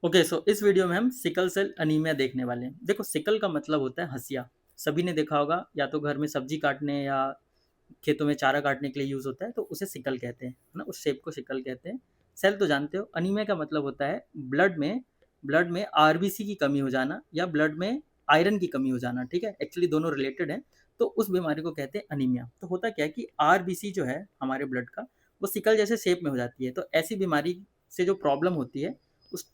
Okay, सो इस video में हम सिकल सेल अनीमिया देखने वाले हैं। देखो, सिकल का मतलब होता है हंसिया। सभी ने देखा होगा, या तो घर में सब्जी काटने या खेतों में चारा काटने के लिए यूज़ होता है, तो उसे सिकल कहते हैं, है ना? उस शेप को सिकल कहते हैं। सेल तो जानते हो। अनीमिया का मतलब होता है ब्लड में आरबीसी की कमी हो जाना या ब्लड में आयरन की कमी हो जाना, ठीक है? एक्चुअली दोनों रिलेटेड हैं, तो उस बीमारी को कहते हैं अनीमिया। तो होता क्या है कि आरबीसी जो है हमारे ब्लड का, वो सिकल जैसे शेप में हो जाती है। तो ऐसी बीमारी से जो प्रॉब्लम होती है,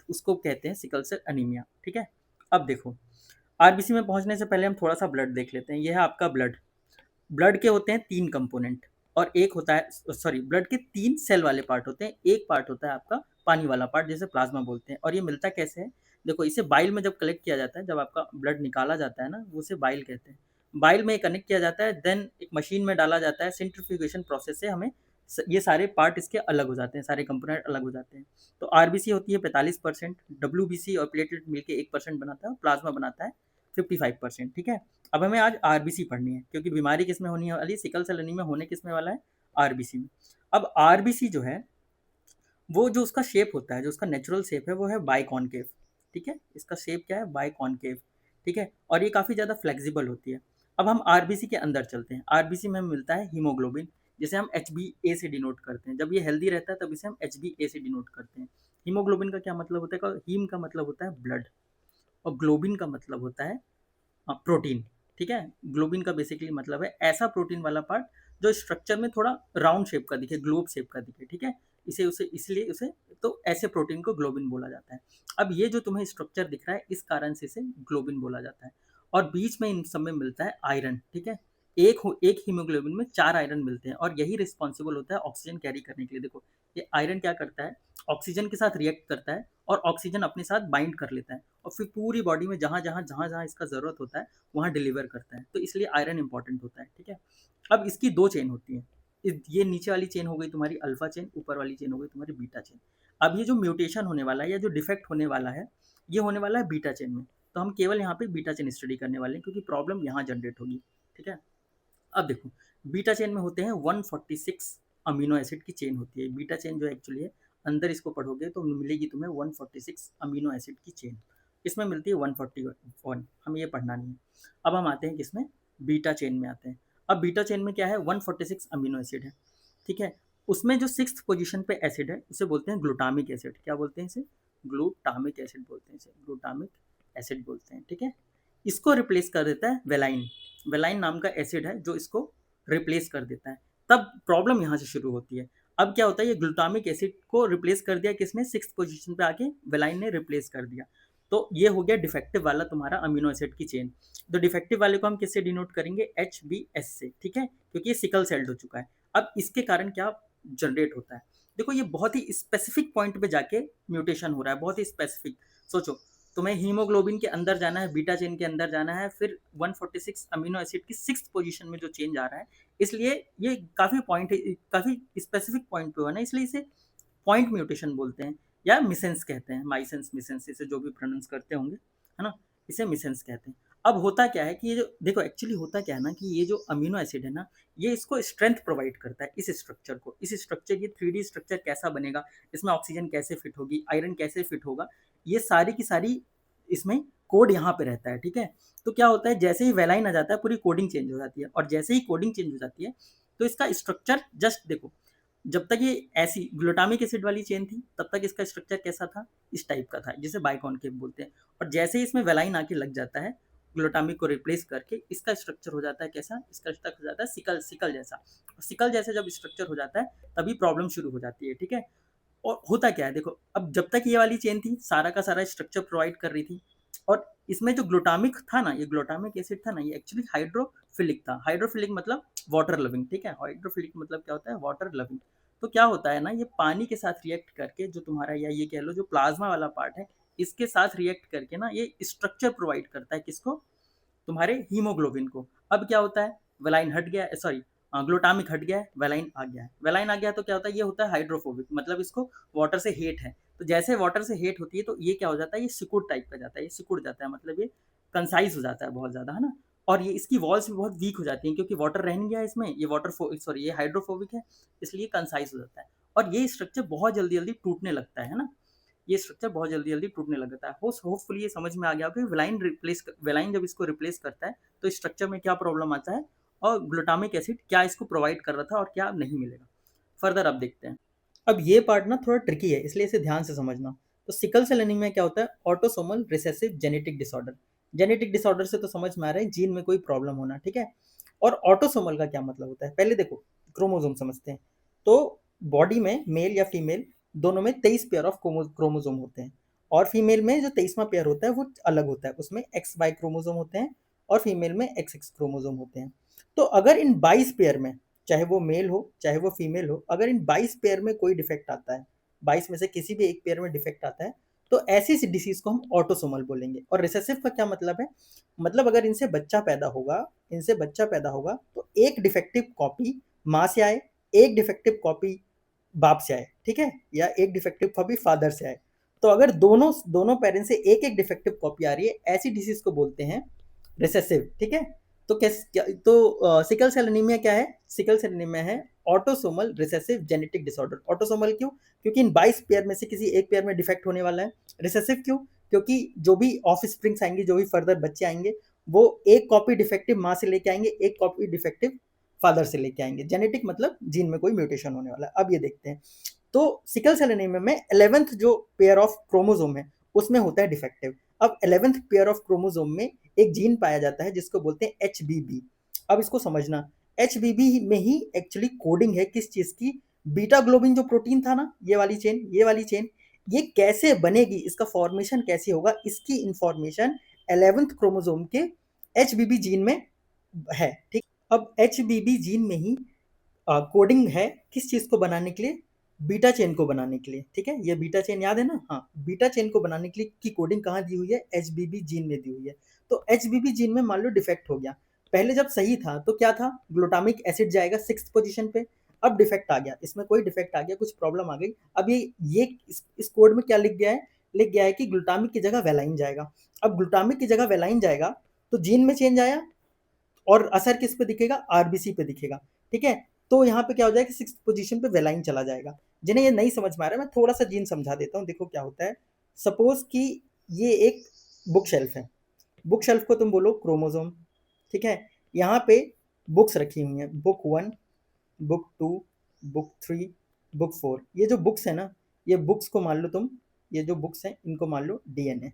उसको कहते हैं सिकल सेल अनीमिया, ठीक है? अब देखो, आरबीसी में पहुंचने से पहले हम थोड़ा सा ब्लड देख लेते हैं। यह है आपका ब्लड। ब्लड के होते हैं 3 कंपोनेंट, और एक होता है, सॉरी, ब्लड के 3 सेल वाले पार्ट होते हैं। एक पार्ट होता है आपका पानी वाला पार्ट, जिसे प्लाज्मा बोलते हैं। और ये मिलता कैसे है? देखो, इसे बाइल में जब कलेक्ट किया जाता है, जब आपका ब्लड निकाला जाता है ना, वो उसे बाइल कहते हैं। बाइल में कनेक्ट किया जाता है, देन एक मशीन में डाला जाता है। सेंट्रीफ्यूगेशन प्रोसेस से हमें ये सारे पार्ट इसके अलग हो जाते हैं, सारे कंपोनेंट अलग हो जाते हैं। तो आरबीसी होती है 45%, डब्ल्यूबीसी और प्लेटलेट मिलकर 1% बनाता है, और प्लाज्मा बनाता है 55%, ठीक है? अब हमें आज आरबीसी पढ़नी है, क्योंकि बीमारी किसमें होनी वाली? सिकल सेल एनीमिया होने किसमें वाला है? आरबीसी में। अब आरबीसी जो है, वो जो उसका शेप होता है, जो उसका नेचुरल शेप है, वो है बाइकॉनकेव, ठीक है? इसका शेप क्या है? बाइकॉनकेव, ठीक है? और ये काफ़ी ज़्यादा फ्लेक्सिबल होती है। अब हम आरबीसी के अंदर चलते हैं। आरबीसी में हमें मिलता है हीमोग्लोबिन, जिसे हम एच बी ए से डिनोट करते हैं। जब ये हेल्दी रहता है तब इसे हम एच बी ए से डिनोट करते हैं। हीमोग्लोबिन का क्या मतलब होता है? हीम का मतलब होता है ब्लड, और ग्लोबिन का मतलब होता है प्रोटीन, ठीक है? ग्लोबिन का बेसिकली मतलब है ऐसा प्रोटीन वाला पार्ट जो स्ट्रक्चर में थोड़ा राउंड शेप का दिखे, ग्लोब शेप का दिखे, ठीक है? इसे उसे इसलिए उसे तो ऐसे प्रोटीन को ग्लोबिन बोला जाता है। अब ये जो तुम्हें स्ट्रक्चर दिख रहा है, इस कारण से इसे ग्लोबिन बोला जाता है। और बीच में इन सब में मिलता है आयरन, ठीक है? एक हीमोग्लोबिन में 4 आयरन मिलते हैं, और यही रिस्पॉन्सिबल होता है ऑक्सीजन कैरी करने के लिए। देखो, ये आयरन क्या करता है? ऑक्सीजन के साथ रिएक्ट करता है, और ऑक्सीजन अपने साथ बाइंड कर लेता है, और फिर पूरी बॉडी में जहाँ-जहाँ इसका ज़रूरत होता है, वहाँ डिलीवर करता है। तो इसलिए आयरन इंपॉर्टेंट होता है, ठीक है? अब इसकी 2 चेन होती हैं। ये नीचे वाली चेन हो गई तुम्हारी अल्फा चेन, ऊपर वाली चेन हो गई तुम्हारी बीटा चेन। अब ये जो म्यूटेशन होने वाला है, या जो डिफेक्ट होने वाला है, ये होने वाला है बीटा चेन में। तो हम केवल यहाँ पे बीटा चेन स्टडी करने वाले हैं, क्योंकि प्रॉब्लम यहाँ जनरेट होगी, ठीक है? अब देखो, बीटा चेन में होते हैं 146 अमीनो एसिड की चेन होती है। बीटा चेन जो एक्चुअली है, अंदर इसको पढ़ोगे तो मिलेगी तुम्हें 146 अमीनो एसिड की चेन। इसमें मिलती है 141, हमें ये पढ़ना नहीं है। अब हम आते हैं किसमें? बीटा चेन में आते हैं। अब बीटा चेन में क्या है? 146 अमीनो एसिड है, ठीक है? उसमें जो 6th पोजीशन पे एसिड है, उसे बोलते हैं ग्लूटामिक एसिड। क्या बोलते हैं इसे? ग्लूटामिक एसिड बोलते हैं इसे, ग्लूटामिक एसिड बोलते हैं, ठीक है? इसको रिप्लेस कर देता है वेलाइन। वेलाइन नाम का एसिड है जो इसको रिप्लेस कर देता है। तब प्रॉब्लम यहाँ से शुरू होती है। अब क्या होता है? ये ग्लूटामिक एसिड को रिप्लेस कर दिया किसने? 6th पोजीशन पे आके वेलाइन ने रिप्लेस कर दिया। तो ये हो गया डिफेक्टिव वाला तुम्हारा अमीनो एसिड की चेन। तो डिफेक्टिव वाले को हम किससे डिनोट करेंगे? एच बी एस से, ठीक है? क्योंकि ये सिकल सेल्ड हो चुका है। अब इसके कारण क्या जनरेट होता है? देखो, ये बहुत ही स्पेसिफिक पॉइंट पे जाके म्यूटेशन हो रहा है, बहुत ही स्पेसिफिक। सोचो, तुम्हें हीमोग्लोबिन के अंदर जाना है, बीटा चेन के अंदर जाना है, फिर 146 अमीनो एसिड की 6th पोजीशन में जो चेंज आ रहा है, इसलिए ये काफ़ी पॉइंट है, काफ़ी स्पेसिफिक पॉइंट पे हुआ ना, इसलिए इसे पॉइंट म्यूटेशन बोलते हैं, या मिसेंस कहते हैं। माइसेंस, मिसेंस, इसे जो भी प्रोनाउंस करते होंगे, है ना? इसे मिसेंस कहते हैं। अब होता क्या है कि ये जो देखो, एक्चुअली होता क्या है ना, कि ये जो अमीनो एसिड है ना, ये इसको स्ट्रेंथ प्रोवाइड करता है, इस स्ट्रक्चर को। इस स्ट्रक्चर, ये 3D स्ट्रक्चर कैसा बनेगा, इसमें ऑक्सीजन कैसे फिट होगी, आयरन कैसे फिट होगा, ये सारी की सारी इसमें कोड यहाँ पे रहता है, ठीक है? तो क्या होता है, जैसे ही वेलाइन आ जाता है, पूरी कोडिंग चेंज हो जाती है, और जैसे ही कोडिंग चेंज हो जाती है, तो इसका स्ट्रक्चर जस्ट देखो, जब तक ये ऐसी ग्लूटामिक एसिड वाली चेन थी, तब तक इसका स्ट्रक्चर कैसा था? इस टाइप का था, जिसे बाइकॉनकेव बोलते हैं। और जैसे ही इसमें वेलाइन आके लग जाता है, ग्लूटामिक को रिप्लेस करके, इसका स्ट्रक्चर हो जाता है कैसा? इसका स्ट्रक्चर हो जाता है सिकल सिकल जैसा। सिकल जैसे जब स्ट्रक्चर हो जाता है, तभी प्रॉब्लम शुरू हो जाती है, ठीक है? और होता क्या है, देखो, अब जब तक ये वाली चेन थी, सारा का सारा स्ट्रक्चर प्रोवाइड कर रही थी, और इसमें जो ग्लूटामिक था ना, ये ग्लूटामिक एसिड था ना, ये एक्चुअली हाइड्रोफिलिक था। हाइड्रोफिलिक मतलब वाटर लविंग, ठीक है? हाइड्रोफिलिक मतलब क्या होता है? Water loving. तो क्या होता है ना, ये पानी के साथ रिएक्ट करके, जो तुम्हारा, या ये कह लो जो प्लाज्मा वाला पार्ट है, इसके साथ रिएक्ट करके ना, ये स्ट्रक्चर प्रोवाइड करता है किसको? तुम्हारे हीमोग्लोबिन को। अब क्या होता है? वेलाइन हट गया, सॉरी, ग्लूटामिक हट गया है, वेलाइन आ गया है। वेलाइन आ गया तो क्या होता है? ये होता है हाइड्रोफोबिक, मतलब इसको वाटर से हेट है। तो जैसे वाटर से हेट होती है, तो ये क्या हो जाता है? ये सिकुड़ टाइप का जाता है, ये सिकुड़ जाता है, मतलब ये कंसाइज हो जाता है बहुत ज़्यादा, है ना? और ये इसकी वॉल्स भी बहुत वीक हो जाती हैं, क्योंकि वाटर रह नहीं गया इसमें, ये सॉरी, ये हाइड्रोफोबिक है, इसलिए कंसाइज हो जाता है। और ये स्ट्रक्चर बहुत जल्दी जल्दी टूटने लगता है ना? ये स्ट्रक्चर बहुत जल्दी-जल्दी टूटने लगता है। होपफुली ये समझ में आ गया हो कि वेलाइन जब इसको रिप्लेस करता है, तो स्ट्रक्चर में क्या प्रॉब्लम आता है और ग्लूटामिक एसिड क्या इसको प्रोवाइड कर रहा था और क्या नहीं मिलेगा। फर्दर अब देखते हैं। अब ये पार्ट ना थोड़ा ट्रिकी है, इसलिए इसे ध्यान से समझना। तो सिकल सेल एनीमिया क्या होता है? Autosomal recessive genetic disorder. Genetic disorder से तो समझ में आ रहा है जीन में कोई प्रॉब्लम होना, ठीक है? और ऑटोसोमल का क्या मतलब होता है? पहले देखो क्रोमोसोम समझते हैं। तो बॉडी में मेल या फीमेल दोनों में 23 पेयर ऑफ क्रोमोसोम होते हैं, और फीमेल में जो 23वां पेयर होता है वो अलग होता है, उसमें एक्स वाई क्रोमोसोम होते हैं और फीमेल में एक्स एक्स क्रोमोसोम होते हैं। तो अगर इन 22 पेयर में, चाहे वो मेल हो चाहे वो फीमेल हो, अगर इन 22 पेयर में कोई डिफेक्ट आता है, 22 में से किसी भी एक पेयर में डिफेक्ट आता है, तो ऐसी डिसीज को हम ऑटोसोमल बोलेंगे। और रिसेसिव का क्या मतलब है? मतलब अगर इनसे बच्चा पैदा होगा तो एक डिफेक्टिव कॉपी माँ से आए, एक डिफेक्टिव कॉपी बाप से आए, ठीक है? या एक डिफेक्टिव कॉपी फादर से आए। तो अगर दोनों दोनों पेरेंट्स से एक एक डिफेक्टिव कॉपी आ रही है, ऐसी डिसीज को बोलते हैं रिसेसिव, ठीक है? तो सिकल सेल एनीमिया क्या है? सिकल सेल एनीमिया है autosomal recessive genetic disorder. Autosomal क्यों? क्योंकि इन 22 पेयर में से किसी एक पेयर में डिफेक्ट होने वाला है। रिसेसिव क्यों? क्योंकि जो भी ऑफ स्प्रिंग्स आएंगे, जो भी फर्दर बच्चे आएंगे, वो एक कॉपी डिफेक्टिव माँ से लेके आएंगे, एक कॉपी डिफेक्टिव फादर से लेके आएंगे। जेनेटिक मतलब जीन में कोई म्यूटेशन होने वाला है। अब ये देखते हैं। तो सिकल सेल एनीमिया में 11th जो पेयर ऑफ क्रोमोसोम है उसमें होता है डिफेक्टिव। अब 11th पेयर ऑफ क्रोमोसोम में एक जीन पाया जाता है जिसको बोलते हैं एचबीबी। अब इसको समझना, एचबीबी में ही एक्चुअली कोडिंग है किस चीज की? बीटा ग्लोबिन जो प्रोटीन था ना, ये वाली चेन ये कैसे बनेगी, इसका फॉर्मेशन कैसे होगा, इसकी इंफॉर्मेशन 11th क्रोमोसोम के एचबीबी जीन में है, ठीक? अब एचबीबी जीन में ही कोडिंग है किस चीज को बनाने के लिए? बीटा चेन को बनाने के लिए, ठीक है? ये बीटा चेन याद है ना? हाँ, बीटा चेन को बनाने के लिए की कोडिंग कहाँ दी हुई है? एचबीबी जीन में दी हुई है। तो एचबीबी जीन में मान लो डिफेक्ट हो गया, पहले जब सही था तो क्या था? ग्लूटामिक एसिड जाएगा 6th पोजीशन पे। अब डिफेक्ट आ गया, इसमें कोई डिफेक्ट आ गया, कुछ प्रॉब्लम आ गई। अब ये इस कोड में क्या लिख गया है? लिख गया है कि ग्लूटामिक की जगह वेलाइन जाएगा। अब ग्लूटामिक की जगह वेलाइन जाएगा तो जीन में चेंज आया, और असर किस पे दिखेगा? आरबीसी पे दिखेगा, ठीक है? तो यहाँ पे क्या हो जाएगा? 6th पोजीशन पे वेलाइन चला जाएगा। जिन्हें ये नहीं समझ में आ रहा है, मैं थोड़ा सा जीन समझा देता हूँ। देखो क्या होता है। सपोज कि ये एक बुक शेल्फ है, बुक शेल्फ को तुम बोलो क्रोमोसोम, ठीक है? यहाँ पे बुक्स रखी हुई हैं, बुक 1, बुक 2, बुक 3, बुक 4। ये जो बुक्स है ना, ये बुक्स को मान लो तुम, ये जो बुक्स हैं इनको मान लो डीएनए।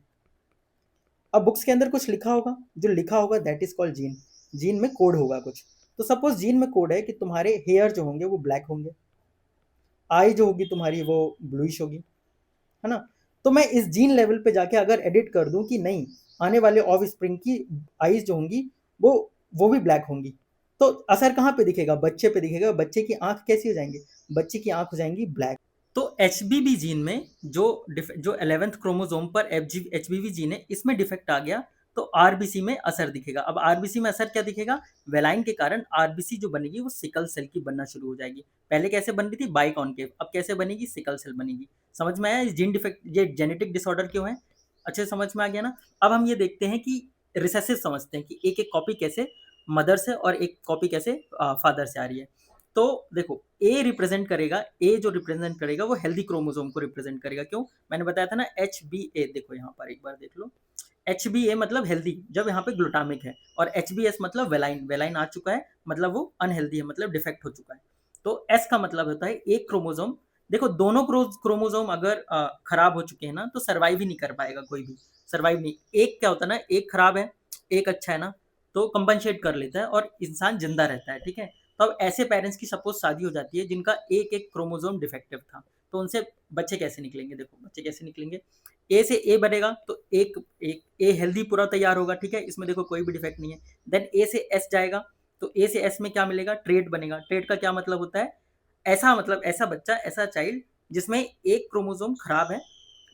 अब बुक्स के अंदर कुछ लिखा होगा, जो लिखा होगा that is called gene. Gene में कोड होगा कुछ। तो सपोज जीन में कोड है कि तुम्हारे हेयर जो होंगे वो ब्लैक होंगे, आई जो होगी तुम्हारी वो ब्लूइश होगी, है ना? तो मैं इस जीन लेवल पे जाके अगर एडिट कर दूं कि नहीं, आने वाले ऑफ स्प्रिंग की आईज जो होंगी वो वो भी ब्लैक होंगी, तो असर कहाँ पे दिखेगा? बच्चे पे दिखेगा। बच्चे की आंख कैसी हो जाएंगी? बच्चे की आंख हो जाएंगी ब्लैक। तो एचबीबी जीन में जो 11th क्रोमोसोम पर एचबीबी जीन है, इसमें डिफेक्ट आ गया तो आरबीसी में असर दिखेगा। अब आरबीसी में असर क्या दिखेगा? वेलाइन के कारण आरबीसी जो बनेगी वो सिकल सेल की बनना शुरू हो जाएगी। पहले कैसे बन रही थी? बाइकॉनकेव, अब कैसे बनेगी? सिकल सेल बनेगी। समझ में आया ये जीन डिफेक्ट, ये जेनेटिक डिसऑर्डर क्यों है? अच्छे से समझ में आ गया ना? अब हम ये देखते हैं कि रिसेसिव समझते हैं कि एक एक कॉपी कैसे मदर से और एक कॉपी कैसे फादर से आ रही है। तो देखो ए रिप्रेजेंट करेगा, ए जो रिप्रेजेंट करेगा वो हेल्दी क्रोमोसोम को रिप्रेजेंट करेगा। क्यों? मैंने बताया था ना एच बी ए, देखो यहाँ पर एक बार देख लो। एच बी ए मतलब हेल्दी, जब यहाँ पे ग्लूटामिक है, और एच बी एस मतलब वेलाइन, वेलाइन आ चुका है मतलब वो अनहेल्दी है, मतलब डिफेक्ट हो चुका है। तो एस का मतलब होता है एक क्रोमोसोम। देखो दोनों क्रोमोसोम अगर खराब हो चुके हैं ना तो सर्वाइव ही नहीं कर पाएगा कोई भी, सर्वाइव नहीं। एक क्या होता है ना, एक खराब है एक अच्छा है ना, तो कंपनसेट कर लेता है और इंसान जिंदा रहता है, ठीक है? तो अब ऐसे पेरेंट्स की सपोज शादी हो जाती है जिनका एक एक क्रोमोसोम डिफेक्टिव था, तो उनसे बच्चे कैसे निकलेंगे? देखो बच्चे कैसे निकलेंगे, ए से ए बनेगा तो एक एक ए हेल्दी पूरा तैयार होगा, ठीक है? इसमें देखो कोई भी डिफेक्ट नहीं है। देन ए से एस जाएगा तो ए से एस में क्या मिलेगा? ट्रेट बनेगा। ट्रेट का क्या मतलब होता है? ऐसा मतलब ऐसा बच्चा, ऐसा चाइल्ड जिसमें एक क्रोमोसोम खराब है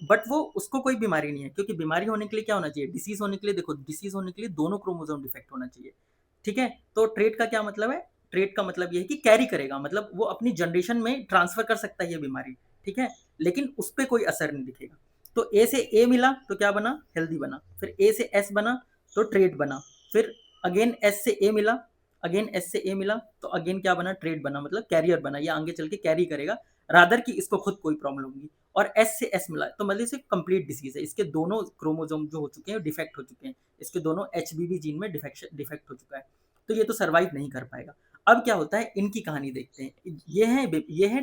बट वो उसको कोई बीमारी नहीं है, क्योंकि बीमारी होने के लिए क्या होना चाहिए? डिसीज होने के लिए, देखो डिसीज होने के लिए दोनों क्रोमोसोम डिफेक्ट होना चाहिए, ठीक है? तो ट्रेट का क्या मतलब है? ट्रेट का मतलब ये है कि कैरी करेगा, मतलब वो अपनी जनरेशन में ट्रांसफर कर सकता है ये बीमारी, ठीक है? लेकिन उस पर कोई असर नहीं दिखेगा। तो ए से ए मिला तो क्या बना? हेल्दी बना। फिर ए से एस बना तो ट्रेट बना। फिर अगेन एस से ए मिला, अगेन एस से ए मिला तो अगेन क्या बना? ट्रेट बना, मतलब कैरियर बना, ये आगे चल के कैरी करेगा, रादर कि इसको खुद कोई प्रॉब्लम होगी। और एस से एस मिला तो मतलब इसे कंप्लीट डिसीज है, इसके दोनों क्रोमोजोम जो हो चुके हैं डिफेक्ट हो चुके हैं, इसके दोनों एचबीवी जीन में डिफेक्ट हो चुका है, तो ये तो सर्वाइव नहीं कर पाएगा। अब क्या होता है, इनकी कहानी देखते हैं। ये है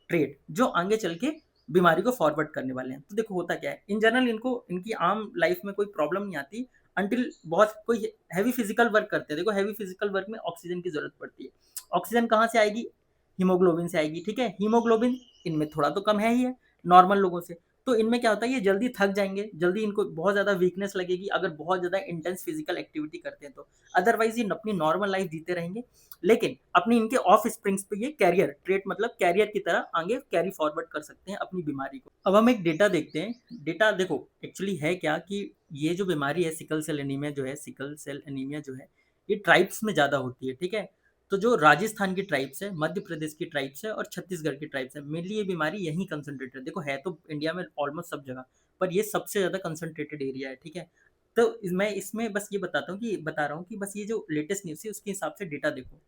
ट्रेड जो आगे चल के बीमारी को फॉरवर्ड करने वाले हैं। तो देखो होता क्या है, इन जनरल इनको इनकी आम लाइफ में कोई प्रॉब्लम नहीं आती अंटिल बहुत कोई हैवी फिजिकल वर्क करते हैं। देखो हैवी फिजिकल वर्क में ऑक्सीजन की जरूरत पड़ती है। ऑक्सीजन कहाँ से आएगी, हीमोग्लोबिन से आएगी। ठीक है, हीमोग्लोबिन इनमें थोड़ा तो कम है ही है नॉर्मल लोगों से, तो इनमें क्या होता है, ये जल्दी थक जाएंगे, जल्दी इनको बहुत ज़्यादा वीकनेस लगेगी अगर बहुत ज़्यादा इंटेंस फिजिकल एक्टिविटी करते हैं तो। अदरवाइज ये अपनी नॉर्मल लाइफ जीते रहेंगे, लेकिन अपनी इनके ऑफ स्प्रिंग्स पे ये कैरियर ट्रेट मतलब कैरियर की तरह आगे कैरी फॉरवर्ड कर सकते हैं अपनी बीमारी को। अब हम एक डेटा देखते हैं। डेटा देखो एक्चुअली है क्या कि ये जो बीमारी है सिकल सेल एनीमिया जो है, सिकल सेल एनीमिया जो है ये ट्राइब्स में ज़्यादा होती है। ठीक है, तो जो राजस्थान की ट्राइब्स है, मध्य प्रदेश की ट्राइब्स है और छत्तीसगढ़ की ट्राइब्स है, मेनली ये बीमारी यहीं कंसंट्रेटेड। देखो है तो इंडिया में ऑलमोस्ट सब जगह, पर ये सबसे ज़्यादा कंसंट्रेटेड एरिया है। ठीक है, तो मैं इसमें बस ये बता रहा हूँ कि बस ये जो लेटेस्ट न्यूज़ है उसके हिसाब से डेटा देखो,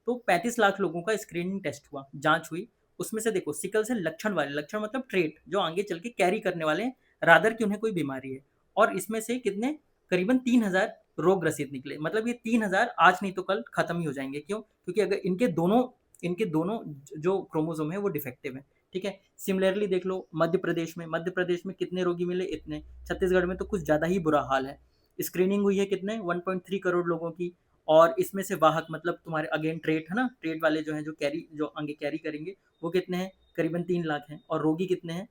तो 35 लाख लोगों का स्क्रीनिंग टेस्ट हुआ, जांच हुई। उसमें से देखो सिकल से लक्षण वाले, लक्षण मतलब ट्रेट जो आगे चल के कैरी करने वाले हैं, रादर कि उन्हें कोई बीमारी है, और इसमें से कितने करीबन 3000 रोग ग्रसित निकले। मतलब ये 3000 आज नहीं तो कल खत्म ही हो जाएंगे। क्यों? क्योंकि अगर इनके दोनों जो क्रोमोसोम है वो डिफेक्टिव है। ठीक है, सिमिलरली देख लो मध्य प्रदेश में कितने रोगी मिले, इतने। छत्तीसगढ़ में तो कुछ ज़्यादा ही बुरा हाल है। स्क्रीनिंग हुई है कितने 1.3 करोड़ लोगों की, और इसमें से वाहक मतलब तुम्हारे अगेन ट्रेट है ना, ट्रेट वाले जो हैं जो आगे कैरी करेंगे वो कितने हैं, करीबन 3 लाख हैं, और रोगी कितने हैं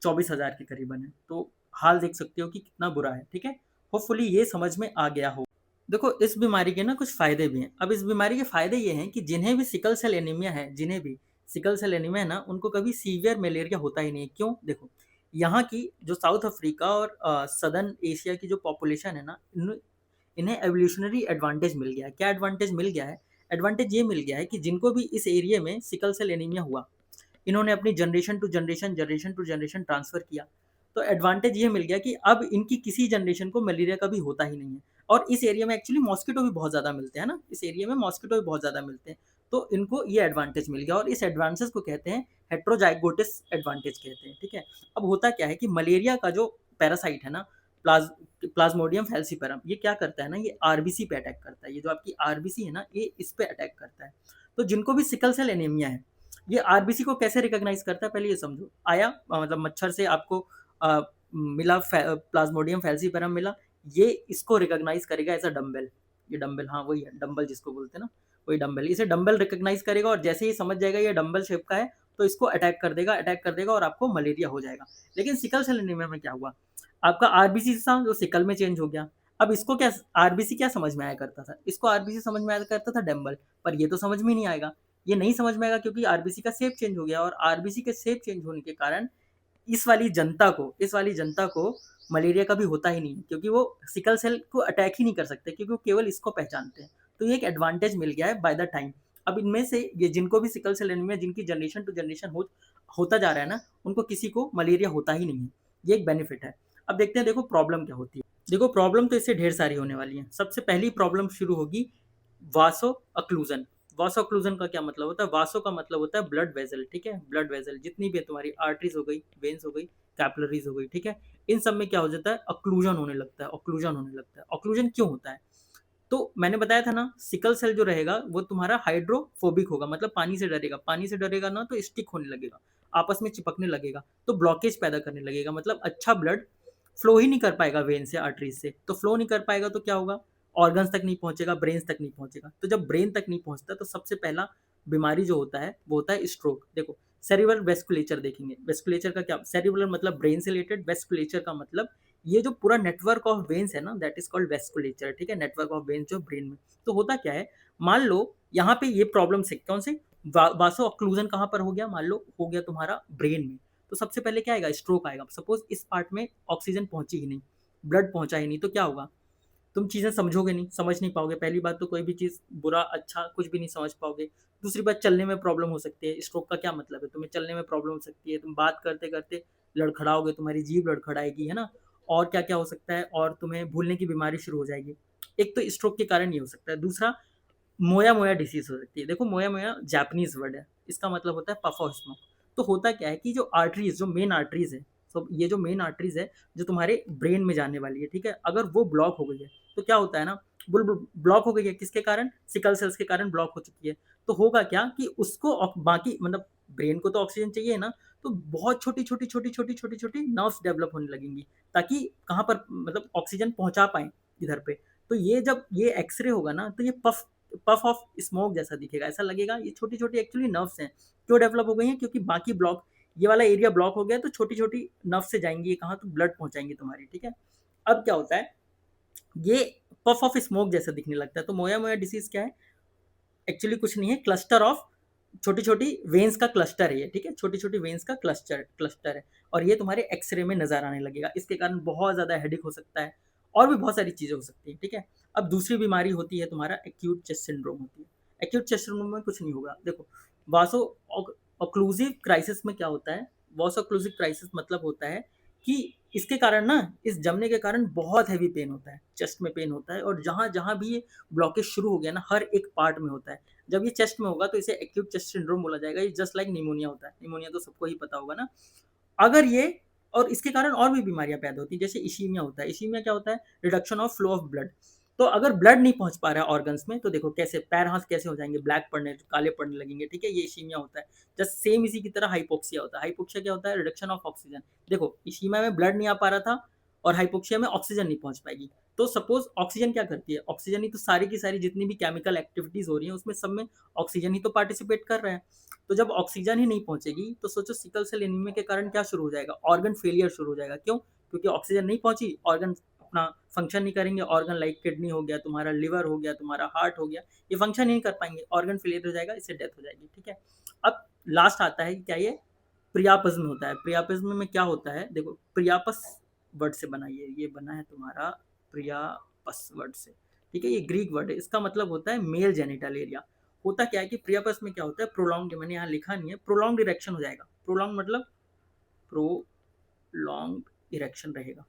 24,000 के करीबन है। तो हाल देख सकते हो कि कितना बुरा है। ठीक है, होपफुली ये समझ में आ गया हो। देखो इस बीमारी के ना कुछ फ़ायदे भी हैं। अब इस बीमारी के फ़ायदे ये हैं कि जिन्हें भी सिकल सेल एनीमिया है, ना, उनको कभी सीवियर मलेरिया होता ही नहीं है। क्यों? देखो, यहाँ की जो साउथ अफ्रीका और सदर्न एशिया की जो पॉपुलेशन है ना, इन्हें एवोल्यूशनरी एडवांटेज मिल गया है। क्या एडवांटेज मिल गया है? एडवांटेज ये मिल गया है कि जिनको भी इस एरिया में सिकल सेल एनीमिया हुआ, इन्होंने अपनी जनरेशन टू जनरेशन ट्रांसफ़र किया। तो एडवांटेज ये मिल गया कि अब इनकी किसी जनरेशन को मलेरिया कभी होता ही नहीं है। और इस एरिया में एक्चुअली मॉस्किटो भी बहुत ज़्यादा मिलते हैं ना, इस एरिया में मॉस्किटो भी बहुत ज़्यादा मिलते हैं। तो इनको ये एडवांटेज मिल गया, और इस एडवांटेज को कहते हैं हेट्रोजाइगोटिस एडवांटेज कहते हैं। ठीक है, अब होता क्या है कि मलेरिया का जो पैरासाइट है ना, प्लाज प्लाज्मोडियम फैल्सीपरम, ये क्या करता है ना, ये आरबीसी पे अटैक करता है। ये जो आपकी आरबीसी है ना, ये इस पे अटैक करता है। तो जिनको भी सिकल सेल एनीमिया है, ये आरबीसी को कैसे रिकॉग्नाइज करता है, पहले ये समझो। आया मतलब मच्छर से आपको अ, मिला प्लाज्मोडियम फैल्सीपरम मिला, ये इसको रिकॉग्नाइज करेगा एज अ डम्बल। ये डम्बल, हाँ वही है डम्बल जिसको बोलते हैं ना, वही डम्बल। इसे डम्बल रिकॉग्नाइज करेगा, और जैसे ही समझ जाएगा ये डम्बल शेप का है, तो इसको अटैक कर देगा और आपको मलेरिया हो जाएगा। लेकिन सिकल सेल एनीमिया में क्या हुआ, आपका आरबीसी था जो सिकल में चेंज हो गया। अब इसको क्या, आरबीसी क्या समझ में आया करता था, इसको आरबीसी समझ में आया करता था डम्बल। पर ये तो समझ में नहीं आएगा, ये नहीं समझ में आएगा, क्योंकि आरबीसी का शेप चेंज हो गया, और आरबीसी के शेप चेंज होने के कारण इस वाली जनता को मलेरिया कभी होता ही नहीं है, क्योंकि वो सिकल सेल को अटैक ही नहीं कर सकते, क्योंकि वो केवल इसको पहचानते हैं। तो ये एक एडवांटेज मिल गया है बाय द टाइम। अब इनमें से ये जिनको भी सिकल सेल एनीमिया, जिनकी जनरेशन टू जनरेशन होता जा रहा है ना, उनको किसी को मलेरिया होता ही नहीं है। ये एक बेनिफिट है। अब देखते हैं, देखो प्रॉब्लम क्या होती है। देखो प्रॉब्लम तो इससे ढेर सारी होने वाली है। सबसे पहली प्रॉब्लम शुरू होगी वासो अक्लूजन। वासो अक्लूजन का क्या मतलब होता है? वासो का मतलब होता है ब्लड वेजल। ठीक है, ब्लड वेजल जितनी भी है तुम्हारी आर्टरीज हो गई, वेन्स हो गई, कैपिलरीज हो गई। ठीक है, इन सब में क्या हो जाता है, अक्लूजन होने लगता है। ऑक्लूजन क्यों होता है? तो मैंने बताया था ना, सिकल सेल जो रहेगा वो तुम्हारा हाइड्रोफोबिक होगा, मतलब पानी से डरेगा ना, तो स्टिक होने लगेगा, आपस में चिपकने लगेगा, तो ब्लॉकेज पैदा करने लगेगा। मतलब अच्छा ब्लड फ्लो ही नहीं कर पाएगा वेन से, आर्टरीज से। तो फ्लो नहीं कर पाएगा तो क्या होगा, ऑर्गन्स तक नहीं पहुंचेगा, ब्रेन तक नहीं पहुंचेगा। तो जब ब्रेन तक नहीं पहुंचता, तो सबसे पहला बीमारी जो होता है वो होता है स्ट्रोक। देखो सेरिब्रल वेस्कुलेचर देखेंगे। वेस्कुलेचर का क्या, सेरिब्रल मतलब ब्रेन से रिलेटेड, वेस्कुलेचर का मतलब ये जो पूरा नेटवर्क ऑफ वेन्स है ना, दैट इज कॉल्ड वेस्कुलेचर। ठीक है, नेटवर्क ऑफ वेन्स जो ब्रेन में। तो होता क्या है, मान लो यहाँ पे ये प्रॉब्लम से कौन से वासो ऑक्लूजन कहाँ पर हो गया, मान लो हो गया तुम्हारा ब्रेन में। तो सबसे पहले क्या आएगा, स्ट्रोक आएगा। सपोज इस पार्ट में ऑक्सीजन पहुंची ही नहीं, ब्लड पहुंचा ही नहीं, तो क्या होगा, तुम चीज़ें समझोगे नहीं, समझ नहीं पाओगे। पहली बात तो कोई भी चीज़ बुरा अच्छा कुछ भी नहीं समझ पाओगे। दूसरी बात, चलने में प्रॉब्लम हो सकती है। स्ट्रोक का क्या मतलब है, तुम्हें चलने में प्रॉब्लम हो सकती है, तुम बात करते करते लड़खड़ाओगे, तुम्हारी जीभ लड़खड़ाएगी, है ना। और क्या क्या हो सकता है, और तुम्हें भूलने की बीमारी शुरू हो जाएगी। एक तो स्ट्रोक के कारण ये हो सकता है। दूसरा, मोया मोया डिसीज हो सकती है। देखो मोया मोया जापानीज वर्ड है, इसका मतलब होता है पफ ऑफ स्मोक। तो होता क्या है कि जो आर्टरीज, जो मेन आर्टरीज है, तो ये जो मेन आर्टरीज है जो तुम्हारे ब्रेन में जाने वाली है, ठीक है, अगर वो ब्लॉक हो गई है तो क्या होता है ना, ब्लॉक हो गई है किसके कारण, सिकल सेल्स के कारण ब्लॉक हो चुकी है। तो होगा क्या कि उसको बाकी मतलब ब्रेन को तो ऑक्सीजन चाहिए ना, तो बहुत छोटी छोटी छोटी छोटी छोटी छोटी नर्व्स डेवलप होने लगेंगी ताकि कहाँ पर मतलब ऑक्सीजन पहुंचा पाए इधर पे। तो ये जब ये एक्सरे होगा ना तो ये पफ पफ ऑफ स्मोक जैसा दिखेगा, ऐसा लगेगा ये छोटी छोटी एक्चुअली नर्व्स हैं। क्यों डेवलप हो गई हैं, क्योंकि बाकी ब्लॉक, ये वाला एरिया ब्लॉक हो गया तो छोटी छोटी नर्व से जाएंगी कहाँ, तो ब्लड पहुंचाएंगी तुम्हारी, ठीक है। अब क्या होता है, ये पफ ऑफ स्मोक जैसा दिखने लगता है। तो मोया मोया डिसीज क्या है, एक्चुअली कुछ नहीं है, क्लस्टर ऑफ छोटी छोटी वेन्स का क्लस्टर है ये, ठीक है, छोटी छोटी वेन्स का क्लस्टर क्लस्टर है। और ये तुम्हारे एक्सरे में नजर आने लगेगा, इसके कारण बहुत ज्यादा हेडेक हो सकता है और भी बहुत सारी चीजें हो सकती है, ठीक है। अब दूसरी बीमारी होती है तुम्हारा एक्यूट चेस्ट सिंड्रोम होती है। एक्यूट चेस्ट सिंड्रोम में कुछ नहीं होगा, देखो वासो ऑक्लूसिव क्राइसिस में क्या होता है, वासो ऑक्लूसिव क्राइसिस मतलब होता है कि इसके कारण ना, इस जमने के कारण बहुत हैवी पेन होता है, चेस्ट में पेन होता है, और जहां जहां भी ये ब्लॉकेज शुरू हो गया ना, हर एक पार्ट में होता है। जब ये चेस्ट में होगा तो इसे एक्यूट चेस्ट सिंड्रोम बोला जाएगा। ये जस्ट लाइक निमोनिया होता है, निमोनिया तो सबको ही पता होगा ना। अगर ये, और इसके कारण और भी बीमारियां पैदा होती हैं, जैसे इशीमिया होता है। इशीमिया क्या होता है, reduction of flow of blood. तो अगर ब्लड नहीं पहुंच पा रहा है ऑर्गन्स में तो देखो कैसे पैर हाथ कैसे हो जाएंगे, ब्लैक पड़ने, काले पड़ने लगेंगे, ठीक है, ये इशीमिया होता है। जस्ट सेम इसी की तरह हाइपोक्सिया होता है। हाइपोक्सिया क्या होता है, रिडक्शन ऑफ ऑक्सीजन। देखो इशीमिया में ब्लड नहीं आ पा रहा था और हाइपोक्सिया में ऑक्सीजन नहीं पहुंच पाएगी। तो सपोज ऑक्सीजन क्या करती है, ऑक्सीजन ही तो सारी की सारी जितनी भी केमिकल एक्टिविटीज हो रही है उसमें सब में ऑक्सीजन ही तो पार्टिसिपेट कर रहा है। तो जब ऑक्सीजन ही नहीं पहुंचेगी तो सोचो सिकल सेल एनीमिया के कारण क्या शुरू हो जाएगा, ऑर्गन फेलियर शुरू हो जाएगा। क्यों, क्योंकि ऑक्सीजन नहीं पहुंची, ऑर्गन अपना फंक्शन नहीं करेंगे। ऑर्गन लाइक किडनी हो गया तुम्हारा, लिवर हो गया तुम्हारा, हार्ट हो गया, ये फंक्शन नहीं कर पाएंगे, ऑर्गन फेलियर हो जाएगा, इससे डेथ हो जाएगी, ठीक है। अब लास्ट आता है कि क्या ये प्रियापज्म होता है। प्रियापज्म में क्या होता है, देखो प्रियापस वर्ड से बना, ये बना है तुम्हारा प्रियापस वर्ड से, ठीक है, ये ग्रीक वर्ड है, इसका मतलब होता है मेल जेनिटल एरिया। होता क्या है कि प्रियापस में क्या होता है, प्रोलॉन्ग, मैंने यहाँ लिखा नहीं है, प्रोलॉन्ग इरेक्शन हो जाएगा। प्रोलॉन्ग मतलब प्रोलॉन्ग इरेक्शन रहेगा,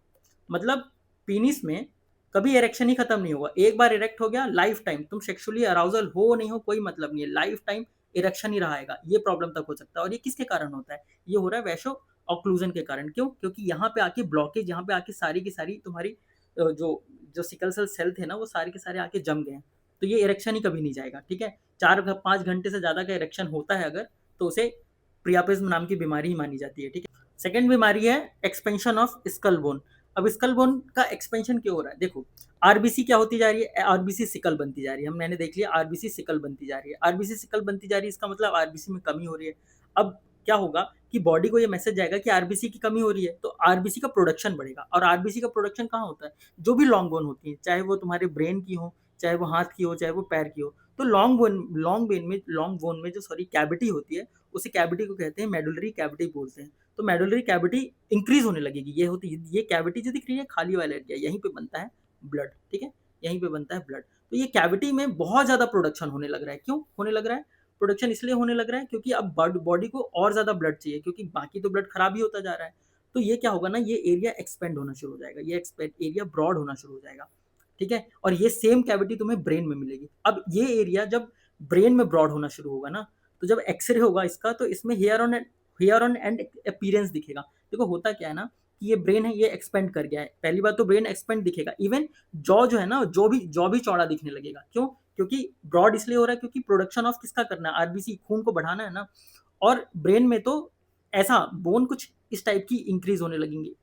मतलब पीनिस में कभी इरेक्शन ही खत्म नहीं होगा। एक बार इरेक्ट हो गया, लाइफ टाइम तुम सेक्सुअली अराउजल हो नहीं हो कोई मतलब नहीं है, लाइफ टाइम इरेक्शन ही रहेगा। ये प्रॉब्लम तक हो सकता है। और ये किसके कारण होता है, ये हो रहा है वैशो ऑक्लूजन के कारण। क्यों, क्योंकि यहाँ पे आके ब्लॉकेज, यहाँ पे आके सारी की सारी तुम्हारी जो जो सिकल सेल थे ना वो सारे के सारे आके जम गए हैं। तो ये इरेक्शन ही कभी नहीं जाएगा, ठीक है। 4-5 घंटे से ज्यादा का इरेक्शन होता है अगर, तो उसे प्रियापिज्म नाम की बीमारी ही मानी जाती है, ठीक है। सेकेंड बीमारी है एक्सपेंशन ऑफ स्कल बोन। अब स्कल बोन का एक्सपेंशन क्यों हो रहा है, देखो आरबीसी क्या होती जा रही है, आरबीसी सिकल बनती जा रही है। मैंने देख लिया आरबीसी सिकल बनती जा रही है, आरबीसी सिकल बनती जा रही है, इसका मतलब आरबीसी में कमी हो रही है। अब क्या होगा कि बॉडी को ये मैसेज जाएगा कि आरबीसी की कमी हो रही है, तो आरबीसी का प्रोडक्शन बढ़ेगा। और आरबीसी का प्रोडक्शन कहाँ होता है, जो भी लॉन्ग बोन होती है, चाहे वो तुम्हारे ब्रेन की हो, चाहे वो हाथ की हो, चाहे वो पैर की हो। तो लॉन्ग बोन में जो सॉरी कैविटी होती है, उसी कैविटी को कहते हैं मेडुलरी कैविटी बोलते हैं। तो मेडुलरी कैविटी इंक्रीज होने लगेगी, ये होती है, ये कैविटी जो दिख रही है खाली वाला एरिया, यहीं पे बनता है ब्लड, ठीक है, यहीं पे बनता है ब्लड। तो ये कैविटी में बहुत ज्यादा प्रोडक्शन होने लग रहा है। क्यों होने लग रहा है, प्रोडक्शन इसलिए होने लग रहा है क्योंकि अब बॉडी को और ज्यादा ब्लड चाहिए, क्योंकि बाकी तो ब्लड खराब ही होता जा रहा है। तो ये क्या होगा ना, ये एरिया एक्सपेंड होना शुरू हो जाएगा, ये एरिया ब्रॉड होना शुरू हो जाएगा, ठीक है। और ये सेम कैविटी तुम्हें ब्रेन में मिलेगी। अब ये एरिया जब ब्रेन में ब्रॉड होना शुरू होगा ना, तो जब एक्सरे होगा इसका तो इसमें हेयर ऑन एंड अपीयरेंस दिखेगा। देखो होता क्या है ना कि ये ब्रेन है, ये एक्सपेंड कर गया है, पहली बात तो ब्रेन एक्सपेंड दिखेगा। इवन जॉ जो है ना, जॉ भी चौड़ा दिखने लगेगा। क्यों, क्योंकि ब्रॉड इसलिए हो रहा है क्योंकि प्रोडक्शन ऑफ किसका करना है, आरबीसी, खून को बढ़ाना है ना। और ब्रेन में तो ऐसा बोन कुछ इस टाइप की इंक्रीज होने लगेंगी,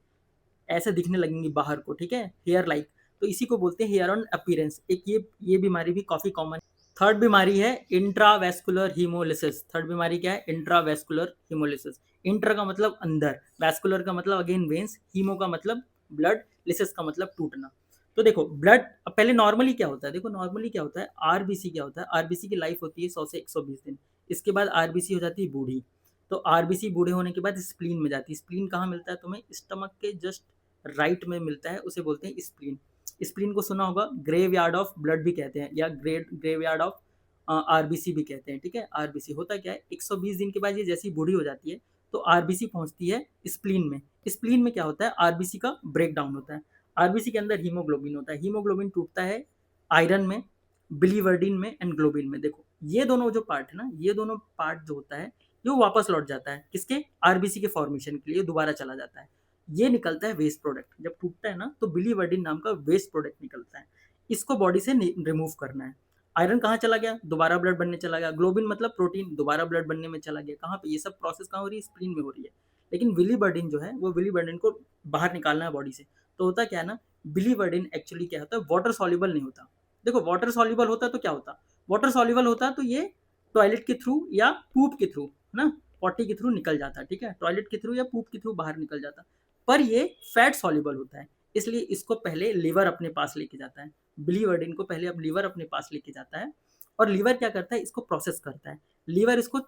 ऐसे दिखने लगेंगी बाहर को, ठीक है, हेयर लाइक। तो इसी को बोलते हैं हेयर ऑन अपीयरेंस। एक ये बीमारी भी काफी कॉमन। थर्ड बीमारी है इंट्रावेस्कुलर हीमोलिसिस। थर्ड बीमारी क्या है, इंट्रावेस्कुलर हीमोलिसिस। इंट्रा का मतलब अंदर, वेस्कुलर का मतलब अगेन वेन्स, हीमो का मतलब ब्लड, लिसिस का मतलब टूटना। तो देखो ब्लड, अब पहले नॉर्मली क्या होता है, देखो नॉर्मली क्या होता है, आरबीसी क्या होता है, आरबीसी की लाइफ होती है 100 से 120 दिन। इसके बाद आरबीसी हो जाती है बूढ़ी। तो आरबीसी बूढ़े होने के बाद स्प्लीन में जाती है। स्प्लीन कहाँ मिलता है तुम्हें, स्टमक के जस्ट राइट में मिलता है, उसे बोलते हैं स्प्लीन। स्प्लीन को सुना होगा, ग्रेव यार्ड ऑफ ब्लड भी कहते हैं, या ग्रेव यार्ड ऑफ आरबीसी भी कहते हैं, ठीक है। आरबीसी होता क्या है, 120 दिन के बाद ये जैसी बूढ़ी हो जाती है तो आरबीसी पहुंचती है स्प्लीन में। स्प्लीन में क्या होता है, आरबीसी का ब्रेक डाउन होता है। आरबीसी के अंदर हीमोग्लोबिन होता है, हीमोग्लोबिन टूटता है आयरन में, बिलीवर्डिन में एंड ग्लोबिन में। देखो ये दोनों जो पार्ट है ना, ये दोनों पार्ट जो होता है जो वापस लौट जाता है किसके, आरबीसी के फॉर्मेशन के लिए दोबारा चला जाता है। ये निकलता है वेस्ट प्रोडक्ट। जब टूटता है ना तो बिलीवर्डिन नाम का वेस्ट प्रोडक्ट निकलता है, इसको बॉडी से रिमूव करना है। आयरन कहाँ चला गया, दोबारा ब्लड बनने चला गया। ग्लोबिन मतलब प्रोटीन, दोबारा ब्लड बनने में चला गया। कहाँ पे, ये सब प्रोसेस कहाँ हो रही है, स्प्लीन में हो रही है। लेकिन बिलीवर्डिन जो है वो बिलीवर्डिन को बाहर निकालना है बॉडी से। तो होता क्या है ना, बिलीवर्डिन एक्चुअली क्या होता है, वाटर सॉल्युबल नहीं होता। देखो वाटर सॉल्युबल होता तो क्या होता, वाटर सॉल्युबल होता तो ये टॉयलेट के थ्रू या पूप के थ्रू, है ना, पॉटी के थ्रू निकल जाता, ठीक है, टॉयलेट के थ्रू या पूप के थ्रू बाहर निकल जाता। पर ये फैट सॉल्युबल होता है, इसलिए इसको पहले लीवर अपने पास लेके जाता है। बिलीवर्डिन को पहले अब लीवर अपने पास लेके जाता है, और लीवर क्या करता है, इसको प्रोसेस करता है। लीवर इसको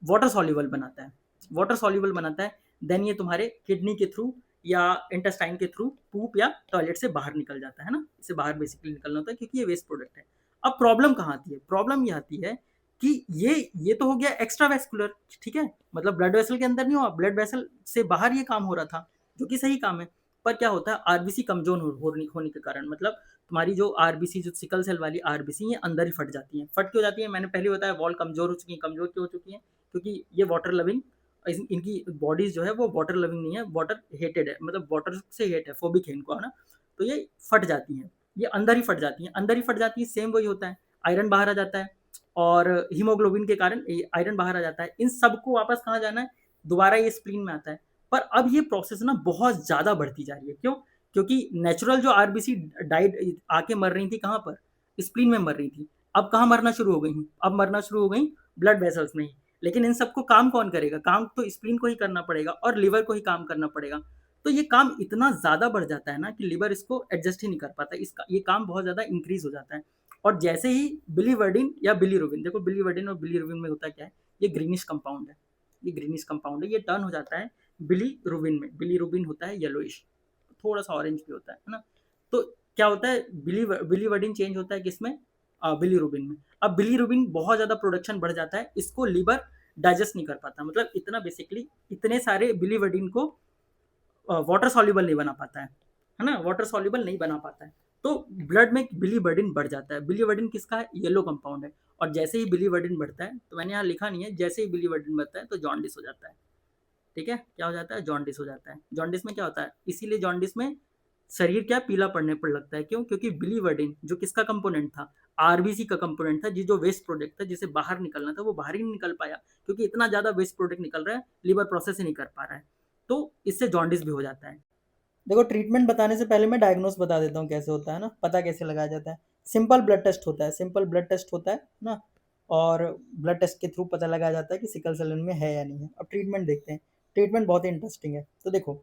वाटर सॉल्युबल बनाता है, वाटर सॉल्युबल बनाता है। देन ये तुम्हारे किडनी के थ्रू या इंटेस्टाइन के थ्रू पूप या टॉयलेट से बाहर निकल जाता है ना, इसे बाहर बेसिकली निकलना होता है क्योंकि ये वेस्ट प्रोडक्ट है। अब प्रॉब्लम कहाँ आती है, प्रॉब्लम ये आती है कि ये तो हो गया एक्स्ट्रा वेस्कुलर, ठीक है, मतलब ब्लड वेसल के अंदर नहीं हुआ, ब्लड वेसल से बाहर ये काम हो रहा था, जो कि सही काम है। पर क्या होता है, आरबीसी कमजोर होने के कारण, मतलब तुम्हारी जो आरबीसी, जो सिकल सेल वाली आरबीसी, ये अंदर ही फट जाती है। फट क्यों जाती है, मैंने पहले बताया, वॉल कमजोर हो चुकी है। कमजोर क्यों हो चुकी है, क्योंकि ये वाटर लविंग, इनकी बॉडीज जो है वो वाटर लविंग नहीं है, वाटर हेटेड है, मतलब वाटर से हेट है, फोबिक है इनको, है ना। तो ये फट जाती हैं, ये अंदर ही फट जाती हैं, अंदर ही फट जाती है। सेम वही होता है, आयरन बाहर आ जाता है, और हीमोग्लोबिन के कारण आयरन बाहर आ जाता है। इन सबको वापस कहाँ जाना है, दोबारा ये स्प्लीन में आता है। पर अब ये प्रोसेस ना बहुत ज़्यादा बढ़ती जा रही है। क्यों, क्योंकि नेचुरल जो आरबीसी डाइड आके मर रही थी कहाँ पर, स्प्लीन में मर रही थी, अब कहाँ मरना शुरू हो गई, अब मरना शुरू हो गई ब्लड वेसल्स में ही। लेकिन इन सबको काम कौन करेगा, काम तो स्प्लीन को ही करना पड़ेगा और लिवर को ही काम करना पड़ेगा। तो ये काम इतना ज़्यादा बढ़ जाता है ना कि लिवर इसको एडजस्ट ही नहीं कर पाता, इसका ये काम बहुत ज़्यादा इंक्रीज हो जाता है। और जैसे ही बिलीवर्डिन या बिलीरुबिन, देखो बिलीवर्डिन और बिलीरुबिन में होता क्या है, ये ग्रीनिश कंपाउंड है, ये ग्रीनिश कंपाउंड है, ये टर्न हो जाता है बिलीरुबिन में। बिलीरुबिन होता है येलोइश, थोड़ा सा ऑरेंज भी होता है ना। तो क्या होता है, बिलीवर्डिन चेंज होता है किसमें, बिलीरुबिन में। अब बिलीरुबिन बहुत ज़्यादा प्रोडक्शन बढ़ जाता है, इसको लिवर डाइजेस्ट नहीं कर पाता, मतलब इतना बेसिकली इतने सारे बिलीवर्डिन को वाटर सॉल्युबल नहीं बना पाता है ना, वाटर सॉल्युबल नहीं बना पाता है। तो ब्लड में बिलीवर्डिन बढ़ जाता है। बिलीवर्डिन किसका है, येलो कंपाउंड है। और जैसे ही बिलीवर्डिन बढ़ता है, तो मैंने यहाँ लिखा नहीं है, जैसे ही बिलीवर्डिन बढ़ता है तो जॉन्डिस हो जाता है, ठीक है, क्या हो जाता है, जॉन्डिस हो जाता है। जॉन्डिस में क्या होता है, इसीलिए जॉन्डिस में शरीर क्या पीला पड़ने पर लगता है। क्यों, क्योंकि बिलीवर्डिन जो किसका कंपोनेंट था, आरबीसी का कंपोनेंट था, जो वेस्ट प्रोडक्ट था जिसे बाहर निकलना था वो बाहर ही नहीं निकल पाया, क्योंकि इतना ज़्यादा वेस्ट प्रोडक्ट निकल रहा है, लिवर प्रोसेस ही नहीं कर पा रहा है, तो इससे जॉन्डिस भी हो जाता है। देखो ट्रीटमेंट बताने से पहले मैं डायग्नोस बता देता हूँ कैसे होता है ना, पता कैसे लगाया जाता है। सिंपल ब्लड टेस्ट होता है, सिंपल ब्लड टेस्ट होता है ना, और ब्लड टेस्ट के थ्रू पता लगाया जाता है कि सिकल सेल में है या नहीं है। अब ट्रीटमेंट देखते हैं, ट्रीटमेंट बहुत ही इंटरेस्टिंग है। तो देखो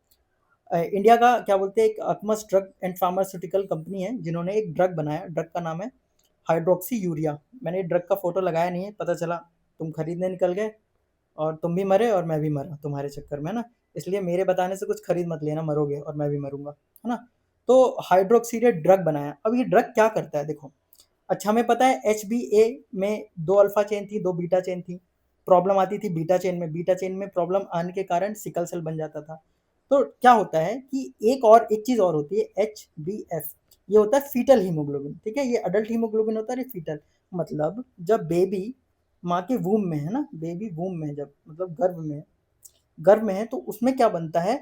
इंडिया का क्या बोलते हैं, एक अकमस ड्रग एंड फार्मास्यूटिकल कंपनी है जिन्होंने एक ड्रग बनाया, ड्रग का नाम है हाइड्रोक्सी यूरिया। मैंने ड्रग का फोटो लगाया नहीं है, पता चला तुम खरीदने निकल गए और तुम भी मरे और मैं भी मरा तुम्हारे चक्कर में ना, इसलिए मेरे बताने से कुछ खरीद मत लेना, मरोगे और मैं भी मरूंगा, है ना। तो हाइड्रोक्सीरिया ड्रग बनाया। अब ये ड्रग क्या करता है, देखो अच्छा हमें पता है HbA में 2 अल्फा चेन थी, 2 बीटा चेन थी। प्रॉब्लम आती थी बीटा चेन में, बीटा चेन में प्रॉब्लम आने के कारण सिकल सेल बन जाता था। तो क्या होता है कि एक चीज़ और होती है HbF, ये होता है फीटल हीमोग्लोबिन, ठीक है, ये अडल्ट हीमोग्लोबिन होता है, ये फीटल मतलब जब बेबी माँ के वूम में है ना, बेबी वूम में जब मतलब गर्भ में है तो उसमें क्या बनता है,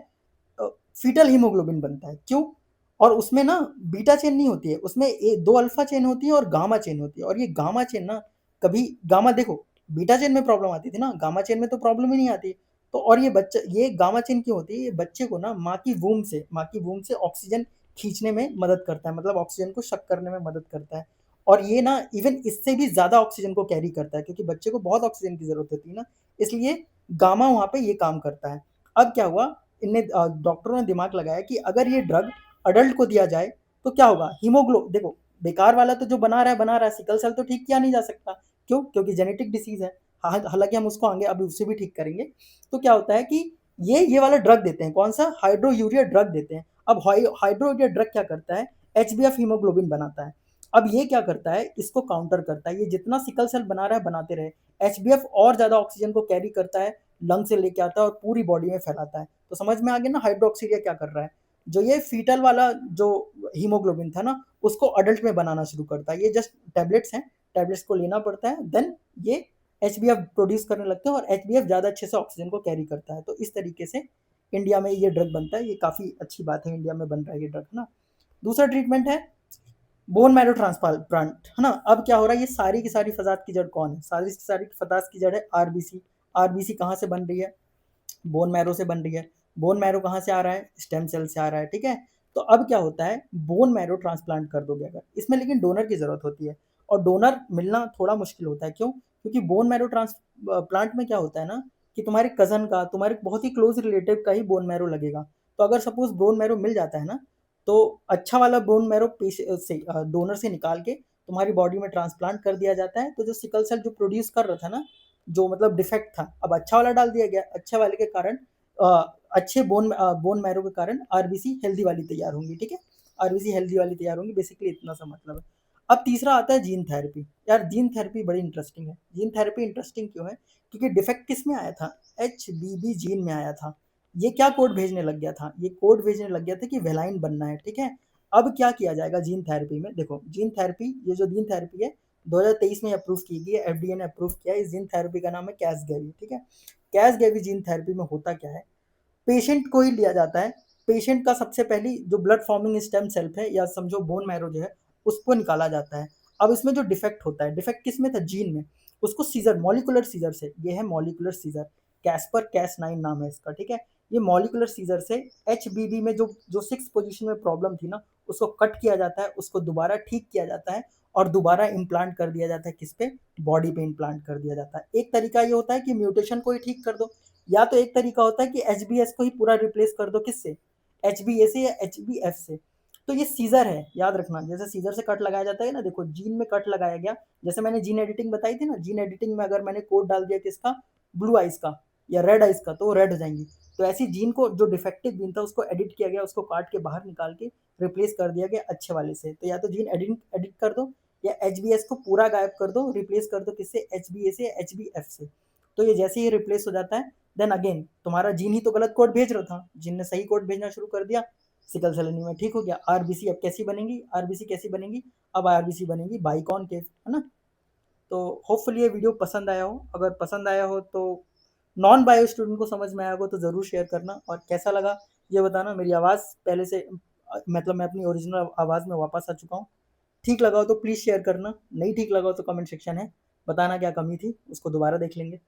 फीटल हीमोग्लोबिन बनता है। क्यों, और उसमें ना बीटा चेन नहीं होती है, उसमें 2 अल्फा चेन होती है और गामा चेन होती है। और ये गामा चेन ना, कभी गामा देखो बीटा चेन में प्रॉब्लम आती थी ना, गामा चेन में तो प्रॉब्लम ही नहीं आती। तो और ये गामा चेन क्यों होती है, ये बच्चे को ना माँ की वूम से ऑक्सीजन खींचने में मदद करता है, मतलब ऑक्सीजन को शक करने में मदद करता है। और ये ना इवन इससे भी ज़्यादा ऑक्सीजन को कैरी करता है, क्योंकि बच्चे को बहुत ऑक्सीजन की ज़रूरत होती है ना, इसलिए गामा वहाँ पे ये काम करता है। अब क्या हुआ, डॉक्टरों ने दिमाग लगाया कि अगर ये ड्रग अडल्ट को दिया जाए तो क्या होगा, देखो बेकार वाला तो जो बना रहा है, सिकल सेल तो ठीक किया नहीं जा सकता। क्यों, क्योंकि जेनेटिक डिसीज है। हालांकि हम उसको आगे अभी उससे भी ठीक करेंगे। तो क्या होता है कि ये वाला ड्रग देते हैं, कौन सा, हाइड्रोयूरिया ड्रग देते हैं। अब हाइड्रोयूरिया ड्रग क्या करता है, HbF हीमोग्लोबिन बनाता है। अब ये क्या करता है, इसको काउंटर करता है, ये जितना सिकल सेल बना रहा है बनाते रहे, HbF और ज्यादा ऑक्सीजन को कैरी करता है, लंग से लेके आता है और पूरी बॉडी में फैलाता है। तो समझ में आ गया ना हाइड्रोक्सीरिया क्या कर रहा है, जो ये फीटल वाला जो हीमोग्लोबिन था ना उसको अडल्ट में बनाना शुरू करता है। ये जस्ट टैबलेट्स हैं, टैबलेट्स को लेना पड़ता है, देन ये एचबीएफ प्रोड्यूस करने लगते हैं और एचबीएफ ज़्यादा अच्छे से ऑक्सीजन को कैरी करता है। तो इस तरीके से इंडिया में ये ड्रग बनता है। ये काफ़ी अच्छी बात है, इंडिया में बन रहा है ये ड्रग, है ना। दूसरा ट्रीटमेंट है बोन मैरो ट्रांसप्लांट, है ना। अब क्या हो रहा है, ये सारी की सारी फसाद की जड़ कौन है, सारी की सारी फसाद की जड़ है आरबीसी। आरबीसी कहाँ से बन रही है, बोन मैरो से बन रही है। बोन मैरो कहाँ से आ रहा है, स्टेम सेल से आ रहा है, ठीक है। तो अब क्या होता है, बोन मैरो ट्रांसप्लांट कर दोगे अगर, इसमें लेकिन डोनर की जरूरत होती है और डोनर मिलना थोड़ा मुश्किल होता है। क्यों? क्योंकि बोन मैरो ट्रांसप्लांट में क्या होता है ना, कि तुम्हारे कजन का, तुम्हारे बहुत ही क्लोज रिलेटिव का ही बोन मैरो लगेगा। तो अगर सपोज बोन मैरो मिल जाता है ना, तो अच्छा वाला बोन मैरो से डोनर से निकाल के तुम्हारी बॉडी में ट्रांसप्लांट कर दिया जाता है। तो जो सिकल सेल जो प्रोड्यूस कर रहा था ना, जो मतलब डिफेक्ट था, अब अच्छा वाला डाल दिया गया। अच्छे वाले के कारण अच्छे बोन मैरो के कारण आरबीसी हेल्दी वाली तैयार होंगी, ठीक है। आरबीसी हेल्दी वाली तैयार होंगी, बेसिकली इतना सा मतलब है। अब तीसरा आता है जीन थेरेपी। यार जीन थेरेपी बड़ी इंटरेस्टिंग है। जीन थेरेपी इंटरेस्टिंग क्यों है, क्योंकि डिफेक्ट किस में आया था, HBB जीन में आया था। ये क्या कोड भेजने लग गया था, ये कोड भेजने लग गया था कि वेलाइन बनना है, ठीक है। अब क्या किया जाएगा जीन थेरेपी में, देखो जीन थेरेपी, ये जो जीन थेरेपी है 2023 में अप्रूव की गई है, एफडीए ने अप्रूव किया है। इस जीन थेरेपी का नाम है कैसगेवी, ठीक है। कैसगेवी जीन थेरेपी में होता क्या है, पेशेंट को ही लिया जाता है। पेशेंट का सबसे पहली जो ब्लड फॉर्मिंग स्टेम सेल है, या समझो बोन मैरो जो है, उसको निकाला जाता है। अब इसमें जो डिफेक्ट होता है, डिफेक्ट किस में था, जीन में, उसको सीजर, मॉलिकुलर सीजर से, ये है मॉलिकुलर सीजर, कैस्पर कैस9 नाम है इसका, ठीक है। ये मॉलिकुलर सीजर से HBB में जो जो 6 पोजीशन में प्रॉब्लम थी ना, उसको कट किया जाता है, उसको दोबारा ठीक किया जाता है और दोबारा इम्प्लांट कर दिया जाता है। किस पे, बॉडी पे इम्प्लांट कर दिया जाता है। एक तरीका ये होता है कि म्यूटेशन को ही ठीक कर दो, या तो एक तरीका होता है कि HBS को ही पूरा रिप्लेस कर दो, किससे, HBA से या HBF से। तो ये सीजर है, याद रखना। जैसे सीजर से कट लगाया जाता है ना, देखो जीन में कट लगाया गया, जैसे मैंने जीन एडिटिंग बताई थी ना, जीन एडिटिंग में अगर मैंने कोड डाल दिया किसका, ब्लू आइज का या रेड आइज का, तो वो रेड हो जाएंगी। तो ऐसी जीन को, जो डिफेक्टिव जीन था, उसको एडिट किया गया, उसको काट के बाहर निकाल के रिप्लेस कर दिया गया अच्छे वाले से। तो या तो जीन एडिट एडिट कर दो, या HBS को पूरा गायब कर दो, रिप्लेस कर दो किससे, HBA से, HBF से। तो ये जैसे ही रिप्लेस हो जाता है, देन अगेन तुम्हारा जीन ही तो गलत कोड भेज रहा था, जीन ने सही कोड भेजना शुरू कर दिया, सिकल सेल एनीमिया ठीक हो गया। आरबीसी अब कैसी बनेगी, आरबीसी कैसी बनेगी, अब आरबीसी बनेगी बाइकॉनकेव, है ना। तो होपफुली ये वीडियो पसंद आया हो। अगर पसंद आया हो तो नॉन बायो स्टूडेंट को समझ में आया हो तो ज़रूर शेयर करना, और कैसा लगा ये बताना। मेरी आवाज़ पहले से, मतलब मैं अपनी ओरिजिनल आवाज़ में वापस आ चुका हूँ। ठीक लगा हो तो प्लीज़ शेयर करना, नहीं ठीक लगा हो तो कमेंट सेक्शन है, बताना क्या कमी थी, उसको दोबारा देख लेंगे।